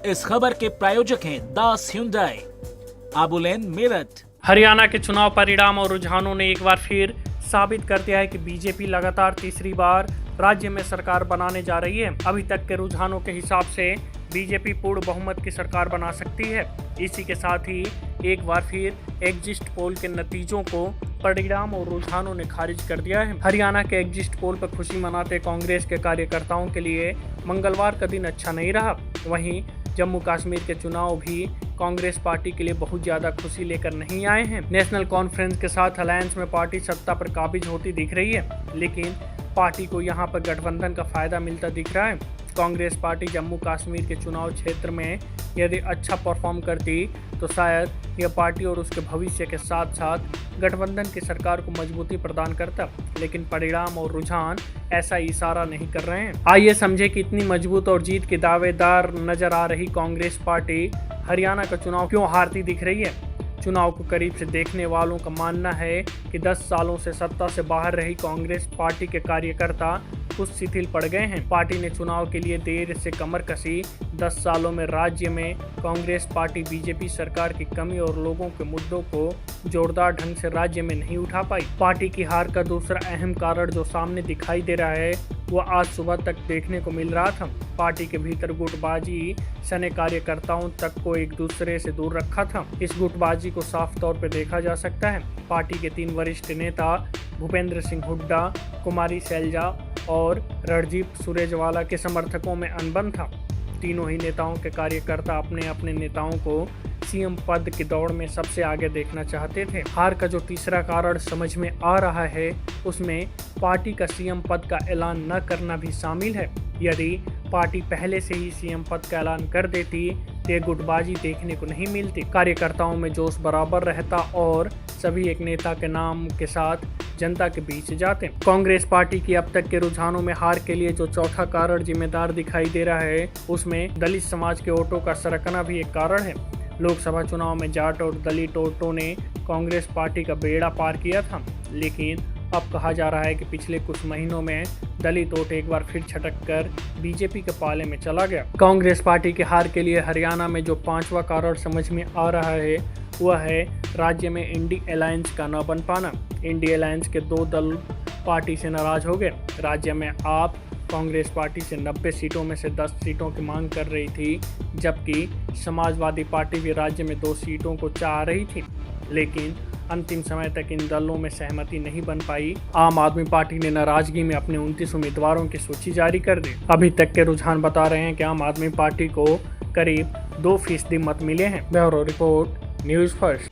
इस खबर के प्रायोजक हैं दास Hyundai, आबुलेन, मेरठ। हरियाणा के चुनाव परिणाम और रुझानों ने एक बार फिर साबित कर दिया है कि बीजेपी लगातार तीसरी बार राज्य में सरकार बनाने जा रही है। अभी तक के रुझानों के हिसाब से बीजेपी पूर्ण बहुमत की सरकार बना सकती है। इसी के साथ ही एक बार फिर एग्जिट पोल के नतीजों को परिणाम और रुझानों ने खारिज कर दिया है। हरियाणा के एग्जिट पोल पर खुशी मनाते कांग्रेस के कार्यकर्ताओं के लिए मंगलवार का दिन अच्छा नहीं रहा। वहीं जम्मू कश्मीर के चुनाव भी कांग्रेस पार्टी के लिए बहुत ज्यादा खुशी लेकर नहीं आए हैं। नेशनल कॉन्फ्रेंस के साथ अलायंस में पार्टी सत्ता पर काबिज होती दिख रही है, लेकिन पार्टी को यहां पर गठबंधन का फायदा मिलता दिख रहा है। कांग्रेस पार्टी जम्मू कश्मीर के चुनाव क्षेत्र में यदि अच्छा परफॉर्म करती तो शायद यह पार्टी और उसके भविष्य के साथ साथ गठबंधन की सरकार को मजबूती प्रदान करता, लेकिन परिणाम और रुझान ऐसा इशारा नहीं कर रहे हैं। आइए समझे कि इतनी मजबूत और जीत की दावेदार नजर आ रही कांग्रेस पार्टी हरियाणा का चुनाव क्यों हारती दिख रही है। चुनाव को करीब से देखने वालों का मानना है कि 10 सालों से सत्ता से बाहर रही कांग्रेस पार्टी के कार्यकर्ता कुछ शिथिल पड़ गए हैं। पार्टी ने चुनाव के लिए देर से कमर कसी। 10 सालों में राज्य में कांग्रेस पार्टी बीजेपी सरकार की कमी और लोगों के मुद्दों को जोरदार ढंग से राज्य में नहीं उठा पाई। पार्टी की हार का दूसरा अहम कारण जो सामने दिखाई दे रहा है वो आज सुबह तक देखने को मिल रहा था। पार्टी के भीतर गुटबाजी सने कार्यकर्ताओं तक को एक दूसरे से दूर रखा था। इस गुटबाजी को साफ तौर पर देखा जा सकता है। पार्टी के 3 वरिष्ठ नेता भूपेंद्र सिंह हुड्डा, कुमारी सैलजा और रणदीप सुरजेवाला के समर्थकों में अनबन था। तीनों ही नेताओं के कार्यकर्ता अपने अपने नेताओं को सीएम पद की दौड़ में सबसे आगे देखना चाहते थे। हार का जो तीसरा कारण समझ में आ रहा है उसमें पार्टी का सीएम पद का ऐलान न करना भी शामिल है। यदि पार्टी पहले से ही सीएम पद का ऐलान कर देती तो ये गुटबाजी देखने को नहीं मिलती। कार्यकर्ताओं में जोश बराबर रहता और सभी एक नेता के नाम के साथ जनता के बीच जाते। कांग्रेस पार्टी की अब तक के रुझानों में हार के लिए जो चौथा कारण जिम्मेदार दिखाई दे रहा है उसमें दलित समाज के वोटों का सरकना भी एक कारण है। लोकसभा चुनाव में जाट और दलित वोटों ने कांग्रेस पार्टी का बेड़ा पार किया था, लेकिन अब कहा जा रहा है कि पिछले कुछ महीनों में दलित वोट एक बार फिर छटक कर बीजेपी के पाले में चला गया। कांग्रेस पार्टी की हार के लिए हरियाणा में जो 5वां कारण समझ में आ रहा है वह है राज्य में इंडी अलायंस का न बन पाना। इंडी अलायंस के 2 दल पार्टी से नाराज हो गए। राज्य में आप कांग्रेस पार्टी से 90 सीटों में से 10 सीटों की मांग कर रही थी, जबकि समाजवादी पार्टी भी राज्य में 2 सीटों को चाह रही थी, लेकिन अंतिम समय तक इन दलों में सहमति नहीं बन पाई। आम आदमी पार्टी ने नाराजगी में अपने 29 उम्मीदवारों की सूची जारी कर दी। अभी तक के रुझान बता रहे हैं कि आम आदमी पार्टी को करीब 2% मत मिले हैं। Bureau report, news first.